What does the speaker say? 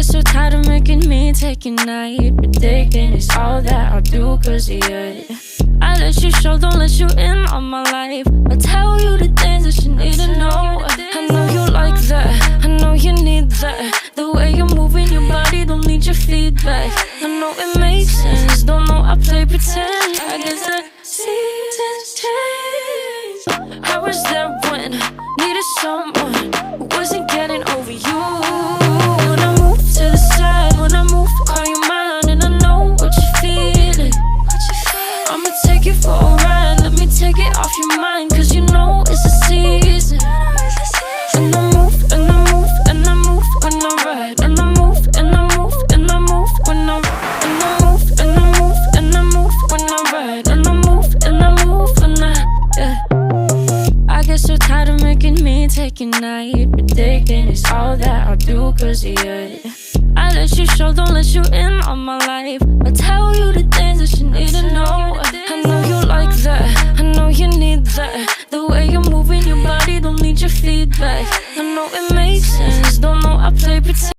get so tired of making me take your night, predicting it's all that I'll do cause of you. I let you show, don't let you in on my life. I tell you the things that you need to know. I know you like that, I know you need that. The way you're moving your body, don't need your feedback. I know it makes sense, don't know I play pretend. I guess the seasons change. I was there when needed someone who wasn't getting over you. When I move to the side, when I move, call you mine, and I know what you're feeling. I'ma take you for a ride, let me take it off your mind, cause you know it's a season. And I move, and I move, and I move when I ride. And I move, and I move, and I move when I ride. And I move, and I move, and I move when I ride. And I move, and I move when I get so tired of making me take your night, predicting it's all that I'll do cause of you. I let you show, don't let you in on my life. I tell you the things that you need to know. I know you like that, I know you need that. The way you're moving your body, don't need your feedback. I know it makes sense, don't know I play pretend.